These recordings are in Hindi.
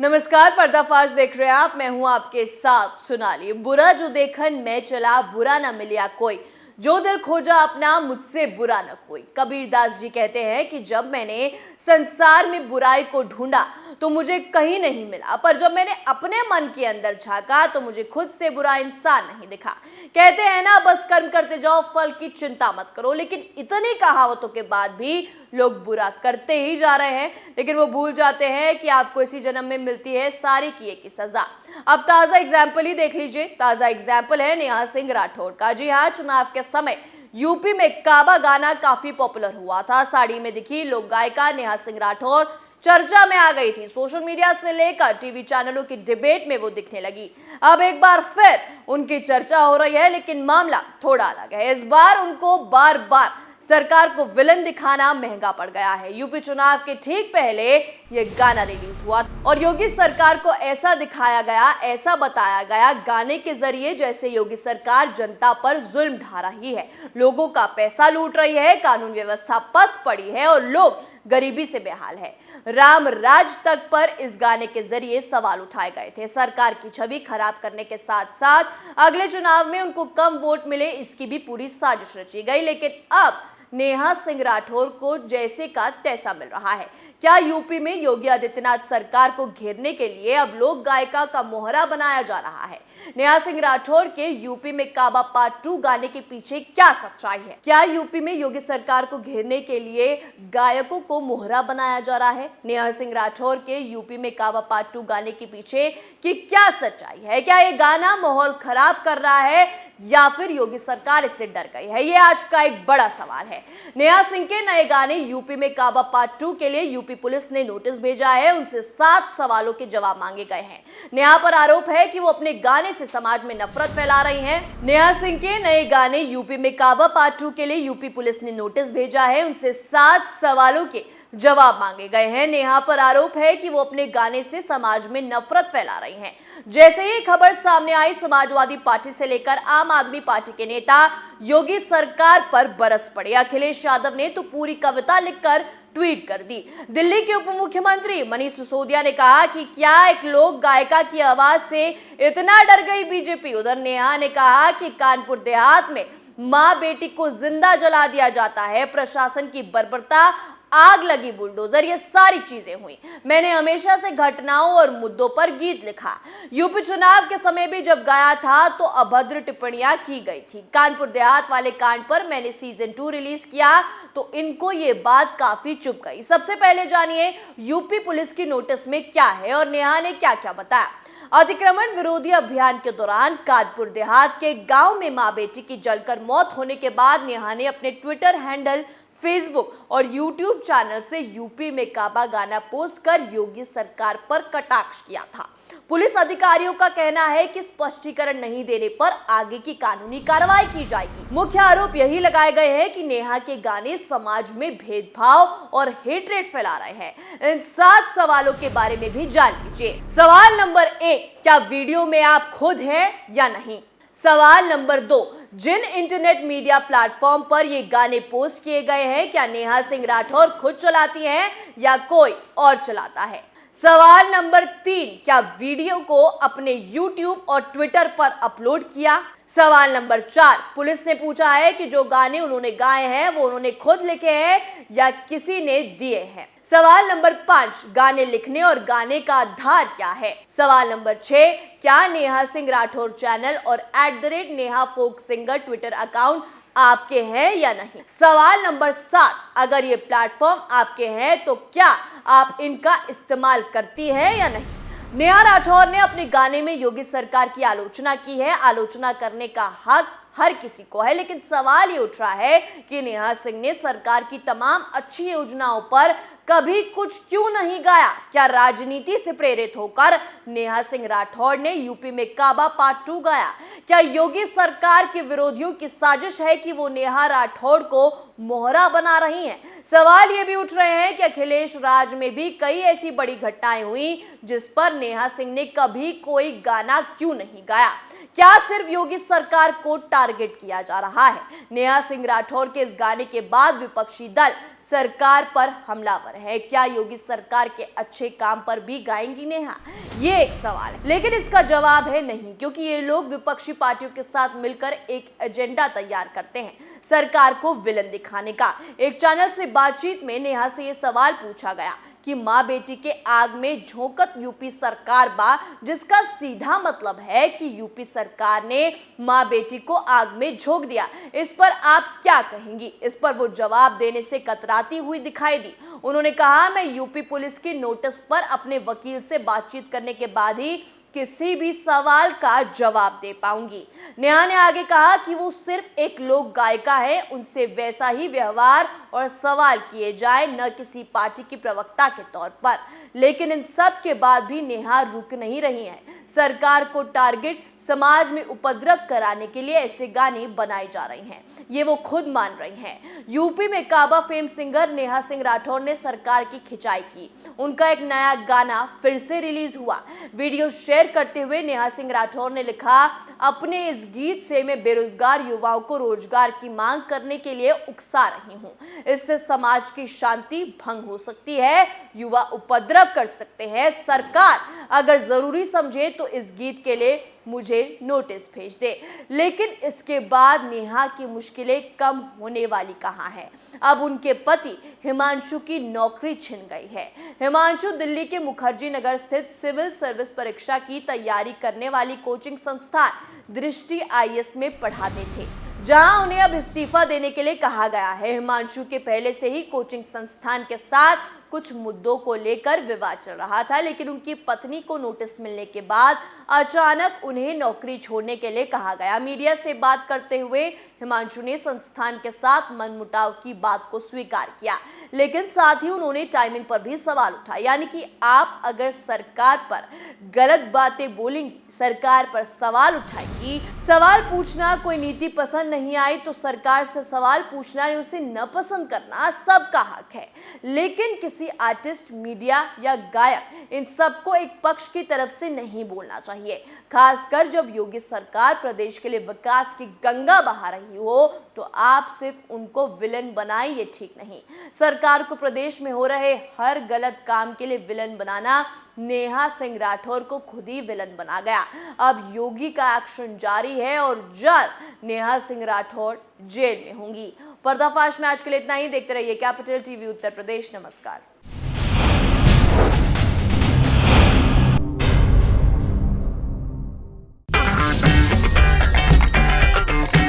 नमस्कार, पर्दाफाश देख रहे हैं आप। मैं हूं आपके साथ सोनाली। बुरा जो देखन मैं चला, बुरा ना मिलिया कोई, जो दिल खोजा अपना मुझसे बुरा न कोई। कबीरदास जी कहते हैं कि जब मैंने संसार में बुराई को ढूंढा तो मुझे कहीं नहीं मिला, पर जब मैंने अपने मन के अंदर झांका तो मुझे खुद से बुरा इंसान नहीं दिखा। कहते हैं ना, बस कर्म करते जाओ, फल की चिंता मत करो। लेकिन इतनी कहावतों के बाद भी लोग बुरा करते ही जा रहे हैं, लेकिन वो भूल जाते हैं कि आपको इसी जन्म में मिलती है सारी किए की सजा। अब ताजा एग्जाम्पल ही देख लीजिए। ताजा एग्जाम्पल है नेहा सिंह राठौड़ का। जी हाँ, चुनाव के समय यूपी में काबा गाना काफी पॉपुलर हुआ था। साड़ी में दिखी लोक गायिका नेहा सिंह राठौड़ चर्चा में आ गई थी। सोशल मीडिया से लेकर टीवी चैनलों की डिबेट में वो दिखने लगी। अब एक बार फिर उनकी चर्चा हो रही है, लेकिन मामला थोड़ा अलग है। इस बार उनको बार बार सरकार को विलन दिखाना महंगा पड़ गया है। यूपी चुनाव के ठीक पहले ये गाना रिलीज हुआ और योगी सरकार को ऐसा दिखाया गया, ऐसा बताया गया गाने के जरिए जैसे योगी सरकार जनता पर जुल्म ढा रही है, लोगों का पैसा लूट रही है, कानून व्यवस्था पस पड़ी है और लोग गरीबी से बेहाल है। राम राज तक पर इस गाने के जरिए सवाल उठाए गए थे। सरकार की छवि खराब करने के साथ साथ अगले चुनाव में उनको कम वोट मिले, इसकी भी पूरी साजिश रची गई। लेकिन अब नेहा सिंह राठौड़ को जैसे का तैसा मिल रहा है। क्या यूपी में योगी आदित्यनाथ सरकार को घेरने के लिए अब लोक गायिका का मोहरा बनाया जा रहा है? नेहा सिंह राठौड़ के यूपी में काबा पार्ट 2 गाने के पीछे क्या सच्चाई है? क्या यूपी में योगी सरकार को घेरने के लिए गायकों को मोहरा बनाया जा रहा है? नेहा सिंह राठौड़ के यूपी में काबा पार्ट 2 गाने के पीछे की क्या सच्चाई है? क्या ये गाना माहौल खराब कर रहा है या फिर योगी सरकार इससे डर गई है? ये आज का एक बड़ा सवाल है। नेहा सिंह के नए गाने यूपी में काबा पार्ट 2 के लिए यूपी पुलिस ने नोटिस भेजा है। उनसे 7 सवालों के जवाब मांगे गए हैं। नेहा पर आरोप है कि वो अपने गाने से समाज में नफरत फैला रही हैं। नेहा सिंह के नए गाने यूपी में काबा पार्ट 2 के लिए यूपी पुलिस ने नोटिस भेजा है। उनसे 7 सवालों के जवाब मांगे गए हैं। नेहा पर आरोप है कि वो अपने गाने से समाज में नफरत फैला रही हैं। जैसे ही खबर सामने आई, समाजवादी पार्टी से लेकर आम आदमी पार्टी के नेता योगी सरकार पर बरस पड़े। अखिलेश यादव ने तो पूरी कविता लिखकर ट्वीट कर दी। दिल्ली के उप मुख्यमंत्री मनीष सिसोदिया ने कहा कि क्या एक लोक गायिका की आवाज से इतना डर गई बीजेपी? उधर नेहा ने कहा कि कानपुर देहात में मां बेटी को जिंदा जला दिया जाता है, प्रशासन की बर्बरता, आग लगी बुलडोजर, ये सारी चीजें हुई। मैंने हमेशा से घटनाओं और मुद्दों पर गीत लिखा। यूपी चुनाव के समय भी जब गाया था तो अभद्र टिप्पणियां की गई थी। कानपुर देहात वाले कांड पर मैंने सीजन 2 रिलीज किया तो इनको ये बात काफी चुभ गई। सबसे पहले जानिए यूपी पुलिस की नोटिस में क्या है और नेहा ने क्या क्या बताया। अतिक्रमण विरोधी अभियान के दौरान कानपुर देहात के गांव में मां बेटी की जलकर मौत होने के बाद नेहा ने अपने ट्विटर हैंडल, फेसबुक और यूट्यूब चैनल से यूपी में काबा गाना पोस्ट कर योगी सरकार पर कटाक्ष किया था। पुलिस अधिकारियों का कहना है कि स्पष्टीकरण नहीं देने पर आगे की कानूनी कार्रवाई की जाएगी। मुख्य आरोप यही लगाए गए हैं कि नेहा के गाने समाज में भेदभाव और हेट्रेड फैला रहे हैं। इन 7 सवालों के बारे में भी जान लीजिए। सवाल नंबर 1, क्या वीडियो में आप खुद हैं या नहीं? सवाल नंबर 2, जिन इंटरनेट मीडिया प्लेटफॉर्म पर ये गाने पोस्ट किए गए हैं, क्या नेहा सिंह राठौड़ खुद चलाती हैं या कोई और चलाता है? सवाल नंबर 3, क्या वीडियो को अपने YouTube और ट्विटर पर अपलोड किया? सवाल नंबर 4, पुलिस ने पूछा है कि जो गाने उन्होंने गाए हैं वो उन्होंने खुद लिखे हैं या किसी ने दिए हैं? सवाल नंबर 5, गाने लिखने और गाने का आधार क्या है? सवाल नंबर 6, क्या नेहा सिंह राठौड़ चैनल और @Neha folk singer twitter account आपके हैं या नहीं? सवाल नंबर 7, अगर ये प्लेटफॉर्म आपके हैं तो क्या आप इनका इस्तेमाल करती हैं या नहीं? नेहा राठौड़ ने अपने गाने में योगी सरकार की आलोचना की है। आलोचना करने का हक हर किसी को है, लेकिन सवाल ये उठ रहा है कि नेहा सिंह ने सरकार की तमाम अच्छी योजनाओं पर कभी कुछ क्यों नहीं गाया? क्या राजनीति से प्रेरित होकर नेहा सिंह राठौड़ ने यूपी में काबा पार्ट 2 गाया? क्या योगी सरकार के विरोधियों की साजिश है कि वो नेहा राठौड़ को मोहरा बना रही हैं? सवाल ये भी उठ रहे हैं कि अखिलेश राज में भी कई ऐसी बड़ी घटनाएं हुई जिस पर नेहा सिंह ने कभी कोई गाना क्यों नहीं गाया? क्या सिर्फ योगी सरकार को टारगेट किया जा रहा है? नेहा सिंह राठौर के इस गाने के बाद विपक्षी दल सरकार पर हमलावर है। क्या योगी सरकार के अच्छे काम पर भी गाएंगी नेहा? ये एक सवाल है, लेकिन इसका जवाब है नहीं, क्योंकि ये लोग विपक्षी पार्टियों के साथ मिलकर एक एजेंडा तैयार करते हैं सरकार को विलन दिखाने का। एक चैनल से बातचीत में नेहा से ये सवाल पूछा गया कि माँ बेटी के आग में झोंकत यूपी सरकार बा, जिसका सीधा मतलब है कि यूपी सरकार ने माँ बेटी को आग में झोंक दिया। इस पर आप क्या कहेंगी? इस पर वो जवाब देने से कतराती हुई दिखाई दी। उन्होंने कहा, मैं यूपी पुलिस की नोटिस पर अपने वकील से बातचीत करने के बाद ही किसी भी सवाल का जवाब दे पाऊंगी। नेहा ने आगे कहा कि वो सिर्फ एक लोक गायिका है, उनसे वैसा ही व्यवहार और सवाल किए जाए, न किसी पार्टी की प्रवक्ता के तौर पर। लेकिन इन सब के बाद भी नेहा रुक नहीं रही हैं। सरकार को टारगेट, समाज में उपद्रव कराने के लिए ऐसे गाने बनाए जा रहे हैं, ये वो खुद मान रही हैं। यूपी में काबा फेम सिंगर नेहा सिंह राठौर ने सरकार की खिंचाई की। उनका एक नया गाना फिर से रिलीज हुआ। वीडियो शेयर करते हुए नेहा सिंह राठौर ने लिखा, अपने इस गीत से मैं बेरोजगार युवाओं को रोजगार की मांग करने के लिए उकसा रही हूँ। इससे समाज की शांति भंग हो सकती है, युवा उपद्रव कर सकते हैं। सरकार अगर जरूरी समझे तो इस गीत के लिए मुझे नोटिस भेज दे। लेकिन इसके बाद नेहा की मुश्किलें कम होने वाली कहाँ है? अब उनके पति हिमांशु की नौकरी छिन गई है। हिमांशु दिल्ली के मुखर्जी नगर स्थित सिविल सर्विस परीक्षा की तैयारी करने वाली कोचिंग संस्थान दृष्टि IAS में पढ़ाते थे, जहां उन्हें अब इस्तीफा देने के लिए कहा गया है। हिमांशु के पहले से ही कोचिंग संस्थान के साथ कुछ मुद्दों को लेकर विवाद चल रहा था, लेकिन उनकी पत्नी को नोटिस मिलने के बाद अचानक उन्हें नौकरी छोड़ने के लिए कहा गया। मीडिया से बात करते हुए हिमांशु ने संस्थान के साथ मनमुटाव की बात को स्वीकार किया, लेकिन साथ ही उन्होंने टाइमिंग पर भी सवाल उठाया। यानी कि आप अगर सरकार पर गलत बातें बोलेंगी, सरकार पर सवाल उठाएंगी, सवाल पूछना कोई नीति पसंद नहीं आई तो सरकार से सवाल पूछना या उसे न पसंद करना सबका हक है। लेकिन किसी आर्टिस्ट, मीडिया या गायक, इन सबको एक पक्ष की तरफ से नहीं बोलना चाहिए, खासकर जब योगी सरकार प्रदेश के लिए विकास की गंगा बहा रही हो तो आप सिर्फ उनको विलन बनाएं, ये ठीक नहीं। सरकार को प्रदेश में हो रहे हर गलत काम के लिए विलन बनाना नेहा सिंह राठौर को खुद ही विलन बना गया। अब योगी का एक्शन जारी है और जल्द नेहा सिंह राठौर जेल में होंगी। पर्दाफाश में आज के लिए इतना ही। देखते रहिए कैपिटल टीवी उत्तर प्रदेश। नमस्कार।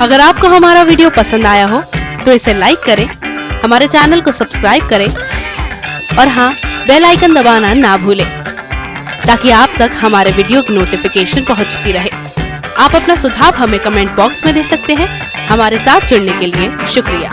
अगर आपको हमारा वीडियो पसंद आया हो तो इसे लाइक करें, हमारे चैनल को सब्सक्राइब करें और हाँ, बेल आइकन दबाना ना भूलें ताकि आप तक हमारे वीडियो की नोटिफिकेशन पहुंचती रहे। आप अपना सुझाव हमें कमेंट बॉक्स में दे सकते हैं। हमारे साथ जुड़ने के लिए शुक्रिया।